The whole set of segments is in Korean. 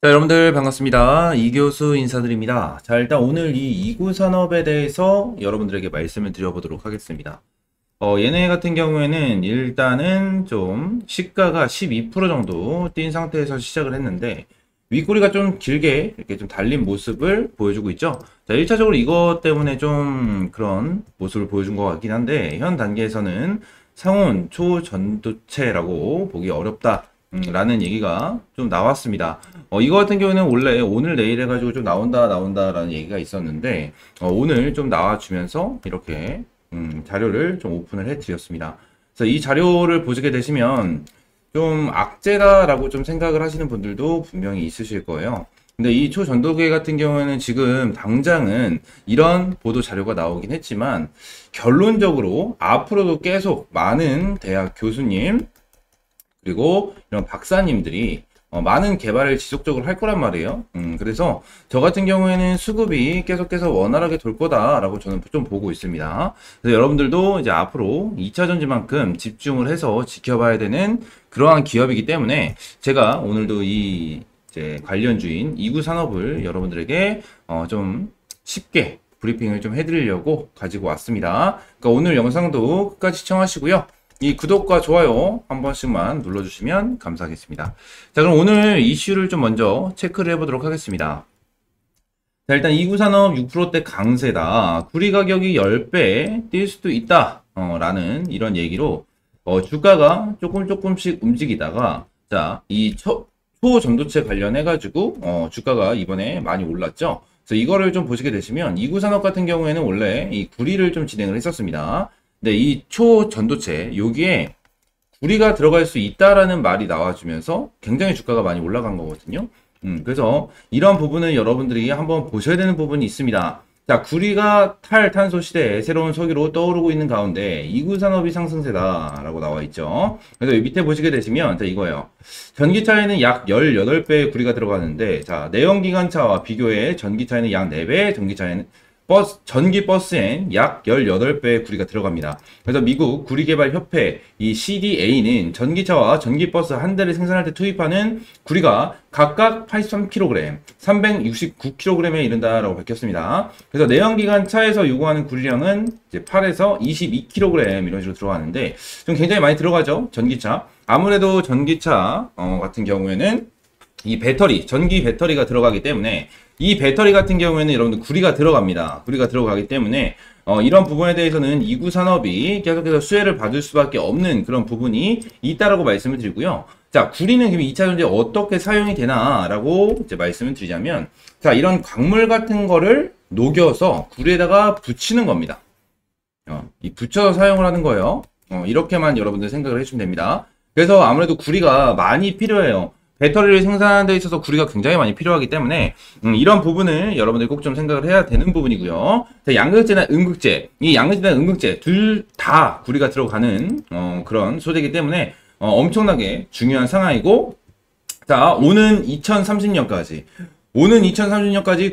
자, 여러분들 반갑습니다. 이교수 인사드립니다. 자, 일단 오늘 이 이구 산업에 대해서 여러분들에게 말씀을 드려보도록 하겠습니다. 얘네 같은 경우에는 일단은 좀 시가가 12% 정도 뛴 상태에서 시작을 했는데 윗꼬리가 좀 길게 이렇게 좀 달린 모습을 보여주고 있죠. 자, 1차적으로 이것 때문에 좀 그런 모습을 보여준 것 같긴 한데 현 단계에서는 상온 초전도체라고 보기 어렵다. 라는 얘기가 좀 나왔습니다. 이거 같은 경우는 원래 오늘 내일 해가지고 좀 나온다라는 얘기가 있었는데, 오늘 좀 나와주면서 이렇게, 자료를 좀 오픈을 해 드렸습니다. 그래서 이 자료를 보시게 되시면 좀 악재다라고 좀 생각을 하시는 분들도 분명히 있으실 거예요. 근데 이 초전도계 같은 경우에는 지금 당장은 이런 보도 자료가 나오긴 했지만, 결론적으로 앞으로도 계속 많은 대학 교수님, 그리고 이런 박사님들이 많은 개발을 지속적으로 할 거란 말이에요. 그래서 저 같은 경우에는 수급이 계속해서 원활하게 돌 거다라고 저는 좀 보고 있습니다. 그래서 여러분들도 이제 앞으로 2차 전지만큼 집중을 해서 지켜봐야 되는 그러한 기업이기 때문에 제가 오늘도 이 이제 관련주인 이구 산업을 여러분들에게 좀 쉽게 브리핑을 좀 해드리려고 가지고 왔습니다. 그러니까 오늘 영상도 끝까지 시청하시고요. 이 구독과 좋아요 한 번씩만 눌러주시면 감사하겠습니다. 자, 그럼 오늘 이슈를 좀 먼저 체크를 해보도록 하겠습니다. 자, 일단 이구산업 6%대 강세다. 구리 가격이 10배 뛸 수도 있다. 라는 이런 얘기로 주가가 조금씩 움직이다가 자, 이 초전도체 관련해가지고 주가가 이번에 많이 올랐죠. 그래서 이거를 좀 보시게 되시면 이구산업 같은 경우에는 원래 이 구리를 좀 진행을 했었습니다. 네, 이 초전도체 여기에 구리가 들어갈 수 있다라는 말이 나와주면서 굉장히 주가가 많이 올라간 거거든요. 그래서 이런 부분은 여러분들이 한번 보셔야 되는 부분이 있습니다. 자, 구리가 탈탄소 시대에 새로운 소기로 떠오르고 있는 가운데 이구산업이 상승세다라고 나와 있죠. 그래서 여기 밑에 보시게 되시면 자, 이거예요. 전기차에는 약 18배의 구리가 들어가는데 자, 내연기관차와 비교해 전기차에는 약 4배, 전기 버스엔 약 18배의 구리가 들어갑니다. 그래서 미국 구리개발협회 이 CDA는 전기차와 전기버스 한 대를 생산할 때 투입하는 구리가 각각 83kg, 369kg에 이른다라고 밝혔습니다. 그래서 내연기관차에서 요구하는 구리량은 이제 8에서 22kg 이런 식으로 들어가는데 좀 굉장히 많이 들어가죠. 전기차. 아무래도 전기차 같은 경우에는 이 배터리, 전기 배터리가 들어가기 때문에 이 배터리 같은 경우에는 여러분들 구리가 들어갑니다. 구리가 들어가기 때문에 이런 부분에 대해서는 이구 산업이 계속해서 수혜를 받을 수밖에 없는 그런 부분이 있다라고 말씀을 드리고요. 자, 구리는 그럼 2차 전지에 어떻게 사용이 되나라고 이제 말씀을 드리자면 자, 이런 광물 같은 거를 녹여서 구리에다가 붙이는 겁니다. 이 붙여서 사용을 하는 거예요. 이렇게만 여러분들 생각을 해주시면 됩니다. 그래서 아무래도 구리가 많이 필요해요. 배터리를 생산하는 데 있어서 구리가 굉장히 많이 필요하기 때문에 이런 부분을 여러분들이 꼭 좀 생각을 해야 되는 부분이고요. 자, 양극재나 음극재, 이 양극재나 음극재 둘 다 구리가 들어가는 그런 소재이기 때문에 엄청나게 중요한 상황이고 자, 오는 2030년까지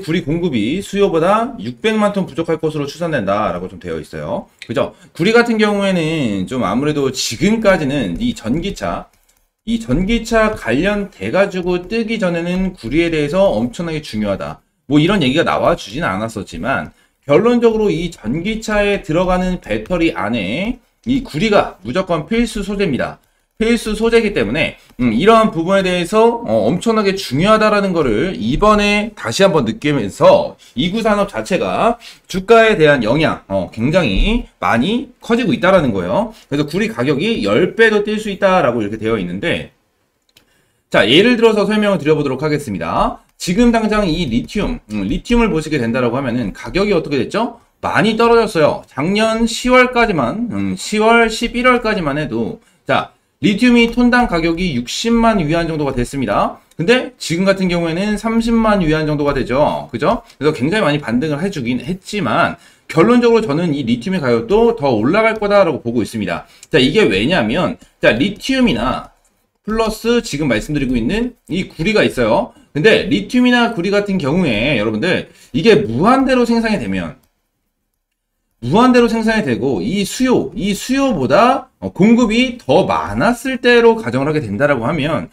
구리 공급이 수요보다 600만 톤 부족할 것으로 추산된다라고 좀 되어 있어요. 그죠? 구리 같은 경우에는 좀 아무래도 지금까지는 이 전기차 관련돼가지고 뜨기 전에는 구리에 대해서 엄청나게 중요하다. 뭐 이런 얘기가 나와주진 않았었지만, 결론적으로 이 전기차에 들어가는 배터리 안에 이 구리가 무조건 필수 소재입니다. 필수 소재이기 때문에, 이러한 부분에 대해서 엄청나게 중요하다라는 거를 이번에 다시 한번 느끼면서 이구산업 자체가 주가에 대한 영향, 굉장히 많이 커지고 있다라는 거예요. 그래서 구리 가격이 10배도 뛸 수 있다라고 이렇게 되어 있는데, 자, 예를 들어서 설명을 드려보도록 하겠습니다. 지금 당장 이 리튬을 보시게 된다라고 하면은 가격이 어떻게 됐죠? 많이 떨어졌어요. 작년 10월까지만, 10월, 11월까지만 해도, 자, 리튬이 톤당 가격이 60만 위안 정도가 됐습니다. 근데 지금 같은 경우에는 30만 위안 정도가 되죠. 그죠? 그래서 굉장히 많이 반등을 해주긴 했지만, 결론적으로 저는 이 리튬의 가격도 더 올라갈 거다라고 보고 있습니다. 자, 이게 왜냐면, 자, 리튬이나 플러스 지금 말씀드리고 있는 이 구리가 있어요. 근데 리튬이나 구리 같은 경우에 여러분들, 이게 무한대로 생산이 되고 이 수요보다 공급이 더 많았을 때로 가정을 하게 된다라고 하면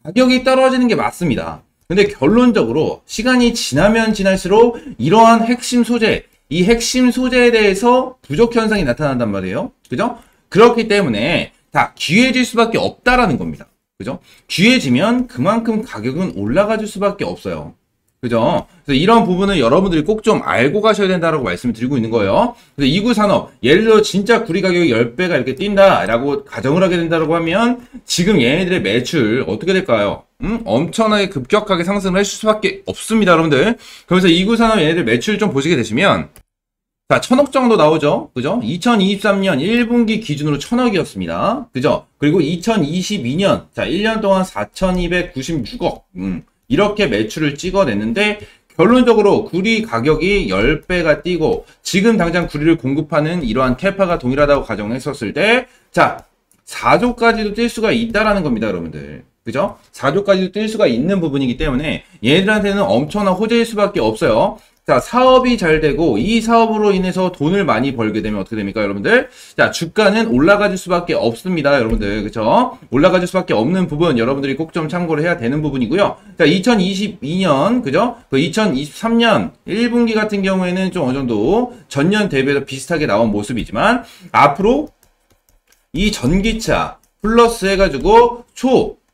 가격이 떨어지는 게 맞습니다. 근데 결론적으로 시간이 지나면 지날수록 이러한 핵심 소재, 이 핵심 소재에 대해서 부족 현상이 나타난단 말이에요. 그죠? 그렇기 때문에 다 귀해질 수밖에 없다라는 겁니다. 그죠? 귀해지면 그만큼 가격은 올라가줄 수밖에 없어요. 그죠? 그래서 이런 부분은 여러분들이 꼭 좀 알고 가셔야 된다라고 말씀을 드리고 있는 거예요. 그래서 이구 산업, 예를 들어 진짜 구리 가격이 10배가 이렇게 뛴다라고 가정을 하게 된다라고 하면 지금 얘네들의 매출 어떻게 될까요? 엄청나게 급격하게 상승을 할 수밖에 없습니다, 여러분들. 그래서 이구 산업 얘네들 매출 좀 보시게 되시면 자, 1000억 정도 나오죠. 그죠? 2023년 1분기 기준으로 1000억이었습니다. 그죠? 그리고 2022년, 자, 1년 동안 4296억. 이렇게 매출을 찍어냈는데, 결론적으로 구리 가격이 10배가 뛰고, 지금 당장 구리를 공급하는 이러한 캐파가 동일하다고 가정했었을 때, 자, 4조까지도 뛸 수가 있다라는 겁니다, 여러분들. 그죠? 4조까지도 뛸 수가 있는 부분이기 때문에, 얘네들한테는 엄청난 호재일 수밖에 없어요. 자, 사업이 잘 되고 이 사업으로 인해서 돈을 많이 벌게 되면 어떻게 됩니까, 여러분들? 자, 주가는 올라가줄 수밖에 없습니다, 여러분들. 그쵸? 올라가줄 수밖에 없는 부분 여러분들이 꼭 좀 참고를 해야 되는 부분이고요. 자, 2022년, 그죠? 그 2023년 1분기 같은 경우에는 좀 어느 정도 전년 대비해서 비슷하게 나온 모습이지만 앞으로 이 전기차 플러스 해가지고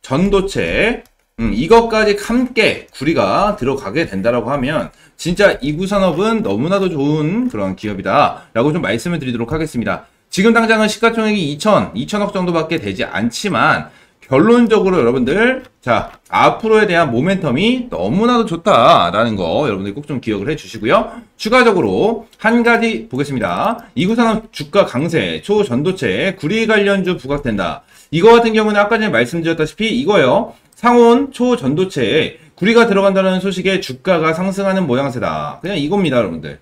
전도체 이것까지 함께 구리가 들어가게 된다라고 하면 진짜 이구 산업은 너무나도 좋은 그런 기업이다 라고 좀 말씀을 드리도록 하겠습니다. 지금 당장은 시가총액이 2천억 정도밖에 되지 않지만 결론적으로 여러분들 자 앞으로에 대한 모멘텀이 너무나도 좋다라는 거 여러분들 꼭 좀 기억을 해 주시고요. 추가적으로 한 가지 보겠습니다. 이구 산업 주가 강세, 초전도체, 구리 관련주 부각된다. 이거 같은 경우는 아까 전에 말씀드렸다시피 이거예요. 상온 초전도체에 구리가 들어간다는 소식에 주가가 상승하는 모양새다. 그냥 이겁니다, 여러분들.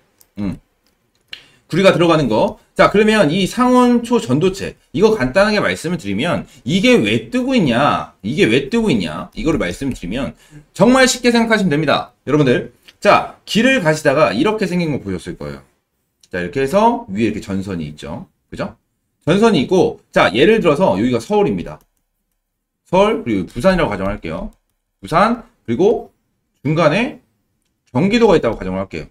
구리가 들어가는 거. 자, 그러면 이 상온 초전도체 이거 간단하게 말씀을 드리면 이게 왜 뜨고 있냐? 이게 왜 뜨고 있냐? 이거를 말씀드리면 정말 쉽게 생각하시면 됩니다. 여러분들. 자, 길을 가시다가 이렇게 생긴 거 보셨을 거예요. 자, 이렇게 해서 위에 이렇게 전선이 있죠. 그죠? 전선이 있고 자, 예를 들어서 여기가 서울입니다. 서울 그리고 부산이라고 가정할게요. 부산 그리고 중간에 경기도가 있다고 가정을 할게요.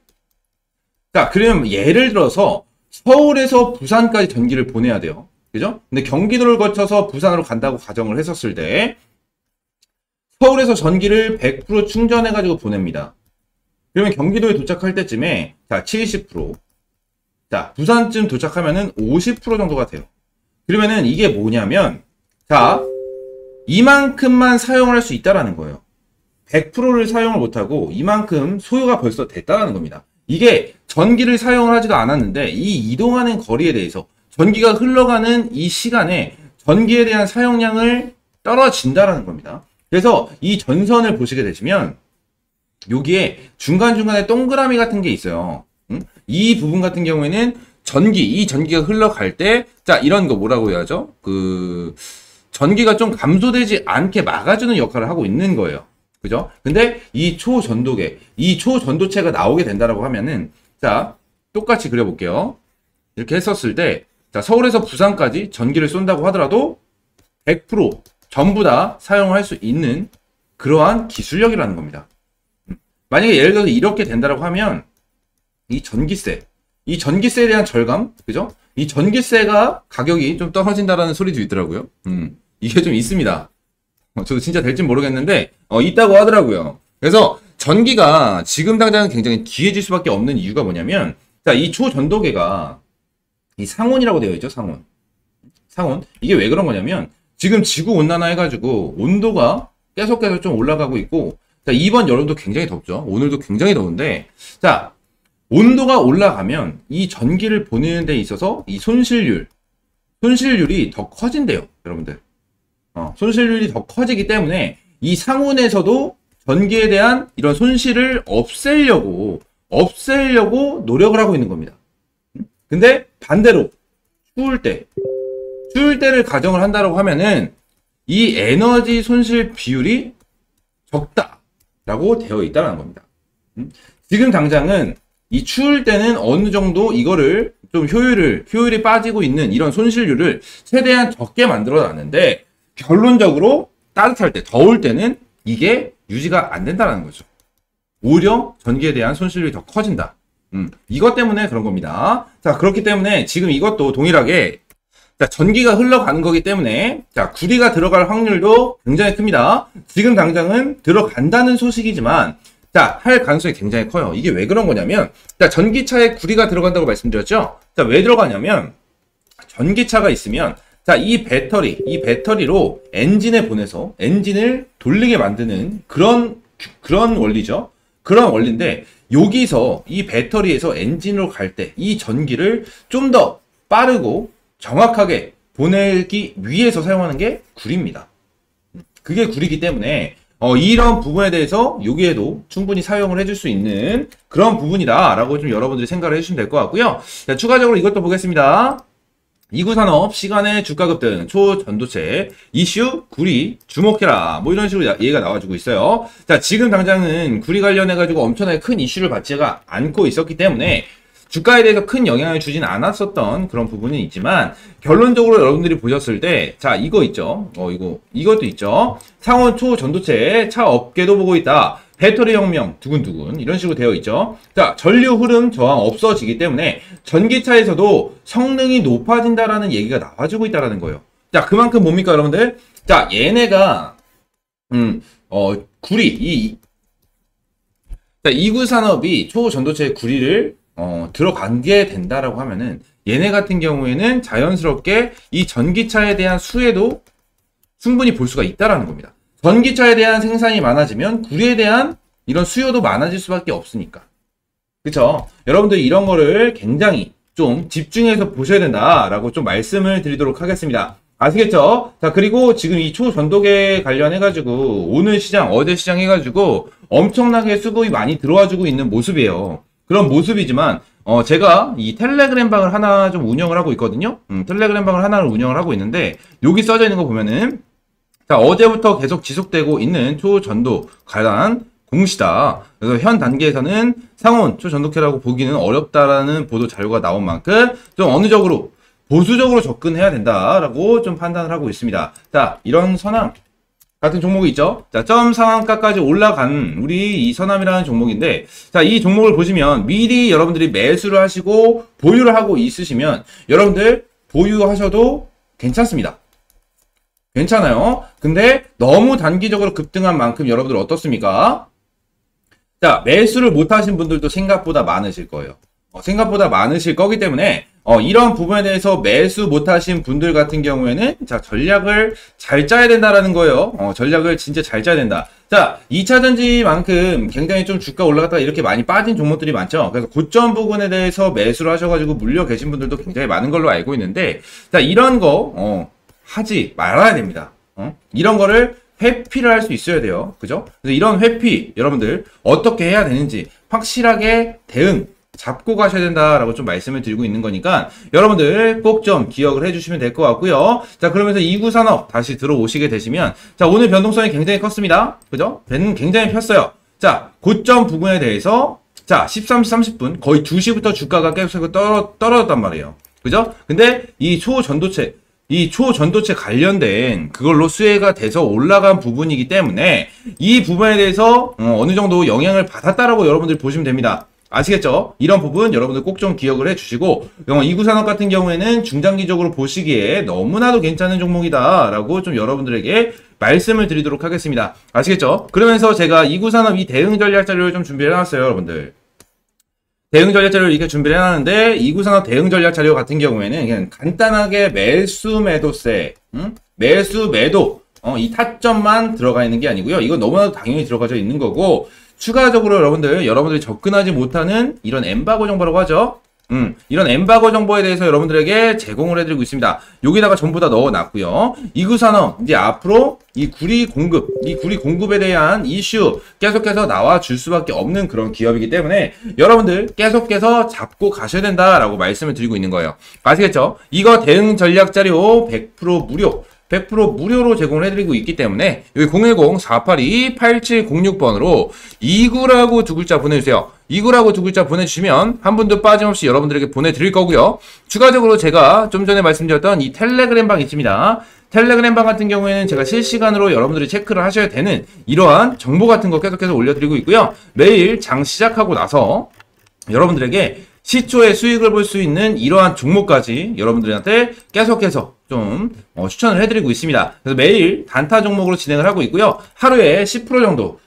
자, 그러면 예를 들어서 서울에서 부산까지 전기를 보내야 돼요. 그죠? 근데 경기도를 거쳐서 부산으로 간다고 가정을 했었을 때 서울에서 전기를 100% 충전해가지고 보냅니다. 그러면 경기도에 도착할 때쯤에 자, 70%. 자, 부산쯤 도착하면은 50% 정도가 돼요. 그러면은 이게 뭐냐면 자, 이만큼만 사용을 할 수 있다라는 거예요. 100%를 사용을 못하고 이만큼 소요가 벌써 됐다라는 겁니다. 이게 전기를 사용을 하지도 않았는데 이 이동하는 거리에 대해서 전기가 흘러가는 이 시간에 전기에 대한 사용량을 떨어진다라는 겁니다. 그래서 이 전선을 보시게 되시면 여기에 중간중간에 동그라미 같은 게 있어요. 이 부분 같은 경우에는 이 전기가 흘러갈 때 자, 이런 거 뭐라고 해야죠? 전기가 좀 감소되지 않게 막아주는 역할을 하고 있는 거예요. 그죠? 근데 이 초전도체가 나오게 된다라고 하면은, 자, 똑같이 그려볼게요. 이렇게 했었을 때, 자, 서울에서 부산까지 전기를 쏜다고 하더라도 100% 전부 다 사용할 수 있는 그러한 기술력이라는 겁니다. 만약에 예를 들어서 이렇게 된다라고 하면, 이 전기세에 대한 절감, 그죠? 이 전기세가 가격이 좀 떨어진다라는 소리도 있더라고요. 이게 좀 있습니다. 저도 진짜 될지 모르겠는데 있다고 하더라고요. 그래서 전기가 지금 당장은 굉장히 귀해질 수밖에 없는 이유가 뭐냐면 자, 이 초전도계가 이 상온이라고 되어 있죠. 상온. 이게 왜 그런 거냐면 지금 지구 온난화 해가지고 온도가 계속 좀 올라가고 있고 자, 이번 여름도 굉장히 덥죠. 오늘도 굉장히 더운데 자, 온도가 올라가면 이 전기를 보내는 데 있어서 이 손실률이 더 커진대요. 여러분들. 손실률이 더 커지기 때문에 이 상온에서도 전기에 대한 이런 손실을 없애려고 노력을 하고 있는 겁니다. 근데 반대로 추울 때를 가정을 한다고 하면은 이 에너지 손실 비율이 적다라고 되어 있다는 겁니다. 지금 당장은 이 추울 때는 어느 정도 이거를 좀 효율이 빠지고 있는 이런 손실률을 최대한 적게 만들어 놨는데 결론적으로 따뜻할 때, 더울 때는 이게 유지가 안 된다는 거죠. 오히려 전기에 대한 손실이 더 커진다. 이것 때문에 그런 겁니다. 자, 그렇기 때문에 지금 이것도 동일하게 자, 전기가 흘러가는 거기 때문에 자, 구리가 들어갈 확률도 굉장히 큽니다. 지금 당장은 들어간다는 소식이지만 자, 할 가능성이 굉장히 커요. 이게 왜 그런 거냐면 자, 전기차에 구리가 들어간다고 말씀드렸죠? 자, 왜 들어가냐면 전기차가 있으면 자, 이 배터리로 엔진에 보내서 엔진을 돌리게 만드는 그런 원리죠. 그런 원리인데 여기서 이 배터리에서 엔진으로 갈 때 이 전기를 좀 더 빠르고 정확하게 보내기 위해서 사용하는 게 구리입니다. 그게 구리기 때문에 이런 부분에 대해서 여기에도 충분히 사용을 해줄 수 있는 그런 부분이다라고 좀 여러분들이 생각을 해주시면 될 것 같고요. 자, 추가적으로 이것도 보겠습니다. 2구 산업 시간의 주가 급등 초전도체 이슈 구리 주목해라 뭐 이런 식으로 얘기가 나와주고 있어요. 자, 지금 당장은 구리 관련해 가지고 엄청나게 큰 이슈를 받지가 않고 있었기 때문에 주가에 대해서 큰 영향을 주진 않았었던 그런 부분은 있지만 결론적으로 여러분들이 보셨을 때 자, 이거 있죠. 이것도 있죠. 상온 초전도체 차 업계도 보고 있다. 배터리 혁명 두근두근 이런 식으로 되어 있죠. 자, 전류 흐름 저항 없어지기 때문에 전기차에서도 성능이 높아진다라는 얘기가 나와주고 있다라는 거예요. 자, 그만큼 뭡니까 여러분들? 자, 얘네가 구리 자, 2구 산업이 초전도체 구리를 들어가게 된다라고 하면은 얘네 같은 경우에는 자연스럽게 이 전기차에 대한 수혜도 충분히 볼 수가 있다라는 겁니다. 전기차에 대한 생산이 많아지면 구리에 대한 이런 수요도 많아질 수밖에 없으니까. 그쵸? 여러분들 이런 거를 굉장히 좀 집중해서 보셔야 된다라고 좀 말씀을 드리도록 하겠습니다. 아시겠죠? 자, 그리고 지금 이 초전도계 관련해가지고 오늘 시장, 어제 시장 해가지고 엄청나게 수급이 많이 들어와주고 있는 모습이에요. 그런 모습이지만 제가 이 텔레그램 방을 하나 좀 운영을 하고 있거든요. 텔레그램 방을 하나를 운영을 하고 있는데 여기 써져 있는 거 보면은 자, 어제부터 계속 지속되고 있는 초전도 관련 공시다. 그래서 현 단계에서는 상온 초전도체라고 보기는 어렵다라는 보도 자료가 나온 만큼 좀 어느 정도 보수적으로 접근해야 된다라고 좀 판단을 하고 있습니다. 자, 이런 선암 같은 종목이 있죠. 자, 점 상한가까지 올라간 우리 이 선암이라는 종목인데 자, 이 종목을 보시면 미리 여러분들이 매수를 하시고 보유를 하고 있으시면 여러분들 보유하셔도 괜찮습니다. 괜찮아요. 근데 너무 단기적으로 급등한 만큼 여러분들 어떻습니까? 자, 매수를 못 하신 분들도 생각보다 많으실 거예요. 생각보다 많으실 거기 때문에 이런 부분에 대해서 매수 못 하신 분들 같은 경우에는 자, 전략을 잘 짜야 된다라는 거예요. 전략을 진짜 잘 짜야 된다. 자, 2차전지만큼 굉장히 좀 주가 올라갔다가 이렇게 많이 빠진 종목들이 많죠. 그래서 고점 부분에 대해서 매수를 하셔가지고 물려 계신 분들도 굉장히 많은 걸로 알고 있는데 자, 이런 거 하지 말아야 됩니다. 이런 거를 회피를 할 수 있어야 돼요. 그죠? 그래서 이런 회피 여러분들 어떻게 해야 되는지 확실하게 대응 잡고 가셔야 된다라고 좀 말씀을 드리고 있는 거니까 여러분들 꼭 좀 기억을 해주시면 될 것 같고요. 자, 그러면서 2구 산업 다시 들어오시게 되시면 자, 오늘 변동성이 굉장히 컸습니다. 그죠? 배는 굉장히 폈어요. 자, 고점 부분에 대해서 자, 13시 30분 거의 2시부터 주가가 계속 떨어졌단 말이에요. 그죠? 근데 이 초전도체 관련된 그걸로 수혜가 돼서 올라간 부분이기 때문에 이 부분에 대해서 어느 정도 영향을 받았다라고 여러분들 보시면 됩니다. 아시겠죠? 이런 부분 여러분들 꼭 좀 기억을 해주시고 2구 산업 같은 경우에는 중장기적으로 보시기에 너무나도 괜찮은 종목이다 라고 좀 여러분들에게 말씀을 드리도록 하겠습니다. 아시겠죠? 그러면서 제가 2구 산업 이 대응 전략 자료를 좀 준비를 해놨어요. 여러분들 대응 전략 자료를 이렇게 준비를 해놨는데 2구 산업 대응 전략 자료 같은 경우에는 그냥 간단하게 매수 매도세 매수 매도 이 타점만 들어가 있는 게 아니고요. 이건 너무나도 당연히 들어가져 있는 거고 추가적으로 여러분들이 접근하지 못하는 이런 엠바고 정보라고 하죠. 이런 엠바고 정보에 대해서 여러분들에게 제공을 해드리고 있습니다. 여기다가 전부 다 넣어놨고요. 2구 산업 이제 앞으로 이 구리 공급에 대한 이슈 계속해서 나와줄 수밖에 없는 그런 기업이기 때문에 여러분들 계속해서 잡고 가셔야 된다라고 말씀을 드리고 있는 거예요. 아시겠죠? 이거 대응 전략 자료 100% 무료. 100% 무료로 제공을 해드리고 있기 때문에 여기 010-482-8706번으로 이구라고 두 글자 보내주세요. 이구라고 두 글자 보내주시면 한 분도 빠짐없이 여러분들에게 보내드릴 거고요. 추가적으로 제가 좀 전에 말씀드렸던 이 텔레그램 방 있습니다. 텔레그램 방 같은 경우에는 제가 실시간으로 여러분들이 체크를 하셔야 되는 이러한 정보 같은 거 계속해서 올려드리고 있고요. 매일 장 시작하고 나서 여러분들에게 시초의 수익을 볼 수 있는 이러한 종목까지 여러분들한테 계속해서 좀 추천을 해드리고 있습니다. 그래서 매일 단타 종목으로 진행을 하고 있고요. 하루에 10% 정도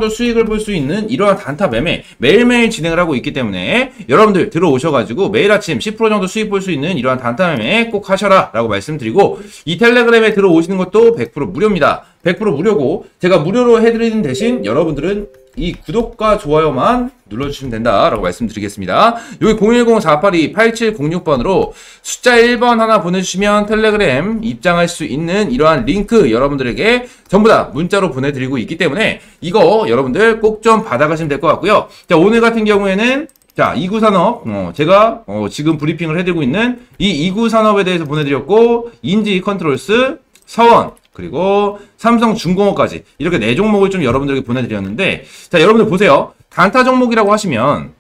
수익을 볼 수 있는 이러한 단타 매매 매일매일 진행을 하고 있기 때문에 여러분들 들어오셔가지고 매일 아침 10% 정도 수익 볼 수 있는 이러한 단타 매매 꼭 하셔라 라고 말씀드리고, 이 텔레그램에 들어오시는 것도 100% 무료입니다. 100% 무료고 제가 무료로 해드리는 대신 여러분들은 이 구독과 좋아요만 눌러주시면 된다라고 말씀드리겠습니다. 여기 010-482-8706번으로 숫자 1번 하나 보내주시면 텔레그램 입장할 수 있는 이러한 링크 여러분들에게 전부 다 문자로 보내드리고 있기 때문에 이거 여러분들 꼭 좀 받아가시면 될 것 같고요. 자, 오늘 같은 경우에는 자, 이구산업, 제가 지금 브리핑을 해드리고 있는 이 이구산업에 대해서 보내드렸고, 인지 컨트롤스, 서원, 그리고 삼성중공업까지 이렇게 4종목을 좀 여러분들에게 보내드렸는데, 자, 여러분들 보세요. 단타 종목이라고 하시면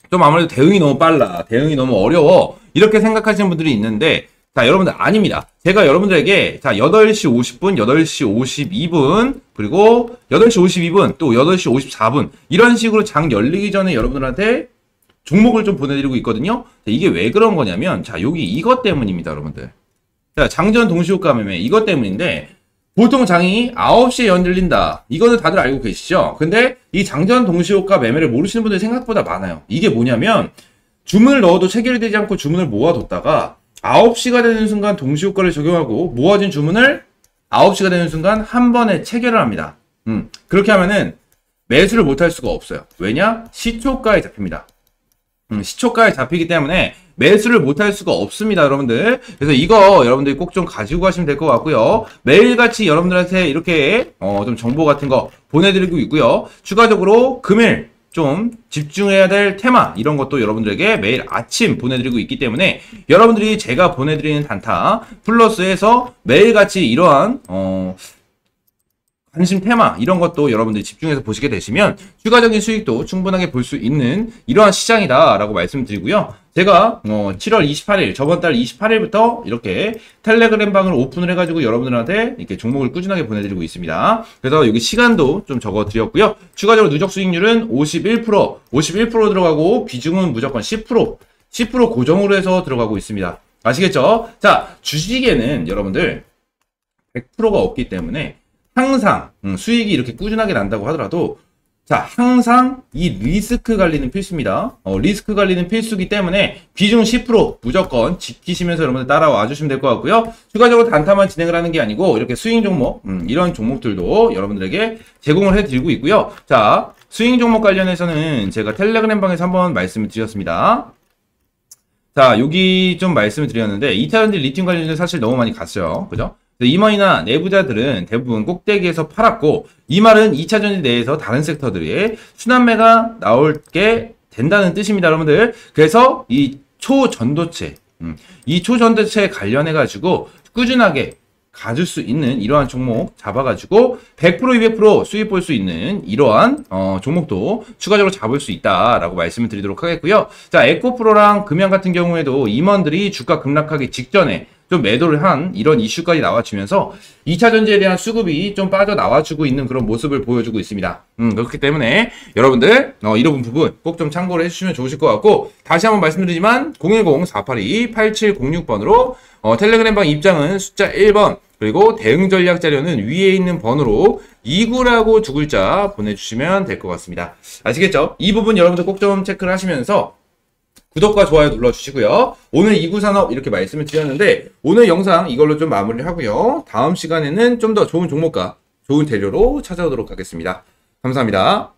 좀 아무래도 대응이 너무 빨라, 대응이 너무 어려워 이렇게 생각하시는 분들이 있는데, 자, 여러분들 아닙니다. 제가 여러분들에게 자 8시 50분, 8시 52분, 그리고 8시 52분, 또 8시 54분 이런 식으로 장 열리기 전에 여러분들한테 종목을 좀 보내드리고 있거든요. 자, 이게 왜 그런 거냐면, 자, 여기 이것 때문입니다, 여러분들. 자, 장전 동시효과 매매 이것 때문인데, 보통 장이 9시에 열린다. 이거는 다들 알고 계시죠? 근데 이 장전 동시효과 매매를 모르시는 분들이 생각보다 많아요. 이게 뭐냐면, 주문을 넣어도 체결이 되지 않고 주문을 모아뒀다가 9시가 되는 순간 동시효과를 적용하고 모아진 주문을 9시가 되는 순간 한 번에 체결을 합니다. 그렇게 하면은 매수를 못할 수가 없어요. 왜냐? 시초가에 잡힙니다. 시초가에 잡히기 때문에 매수를 못할 수가 없습니다, 여러분들. 그래서 이거 여러분들이 꼭 좀 가지고 가시면 될 것 같고요. 매일같이 여러분들한테 이렇게 좀 정보 같은 거 보내드리고 있고요. 추가적으로 금일 좀 집중해야 될 테마 이런 것도 여러분들에게 매일 아침 보내드리고 있기 때문에 여러분들이 제가 보내드리는 단타 플러스해서 매일같이 이러한 관심 테마 이런 것도 여러분들이 집중해서 보시게 되시면 추가적인 수익도 충분하게 볼 수 있는 이러한 시장이다 라고 말씀드리고요. 제가 7월 28일 저번 달 28일부터 이렇게 텔레그램 방을 오픈을 해가지고 여러분들한테 이렇게 종목을 꾸준하게 보내드리고 있습니다. 그래서 여기 시간도 좀 적어 드렸고요. 추가적으로 누적 수익률은 51% 들어가고 비중은 무조건 10% 고정으로 해서 들어가고 있습니다. 아시겠죠? 자, 주식에는 여러분들 100%가 없기 때문에 항상 수익이 이렇게 꾸준하게 난다고 하더라도, 자, 항상 이 리스크 관리는 필수입니다. 리스크 관리는 필수기 때문에 비중 10% 무조건 지키시면서 여러분들 따라와 주시면 될 것 같고요. 추가적으로 단타만 진행을 하는 게 아니고 이렇게 스윙 종목, 이런 종목들도 여러분들에게 제공을 해드리고 있고요. 자, 스윙 종목 관련해서는 제가 텔레그램 방에서 한번 말씀을 드렸습니다. 자, 여기 좀 말씀을 드렸는데 2차전지 리튬 관련해서 사실 너무 많이 갔어요. 그죠? 임원이나 내부자들은 대부분 꼭대기에서 팔았고, 이 말은 2차전지 내에서 다른 섹터들의 순환매가 나올게 된다는 뜻입니다, 여러분들. 그래서 이 초전도체, 이 초전도체 관련해가지고 꾸준하게 가질 수 있는 이러한 종목 잡아가지고 100% 200% 수익 볼 수 있는 이러한 종목도 추가적으로 잡을 수 있다라고 말씀을 드리도록 하겠고요. 자, 에코프로랑 금양 같은 경우에도 임원들이 주가 급락하기 직전에 좀 매도를 한 이런 이슈까지 나와주면서 2차 전지에 대한 수급이 좀 빠져나와주고 있는 그런 모습을 보여주고 있습니다. 그렇기 때문에 여러분들 이런 부분 꼭 좀 참고를 해주시면 좋으실 것 같고, 다시 한번 말씀드리지만 010-482-8706번으로 텔레그램 방 입장은 숫자 1번, 그리고 대응 전략 자료는 위에 있는 번호로 2구라고 두 글자 보내주시면 될 것 같습니다. 아시겠죠? 이 부분 여러분들 꼭 좀 체크를 하시면서 구독과 좋아요 눌러주시고요. 오늘 이구산업 이렇게 말씀을 드렸는데 오늘 영상 이걸로 좀 마무리를 하고요. 다음 시간에는 좀 더 좋은 종목과 좋은 재료로 찾아오도록 하겠습니다. 감사합니다.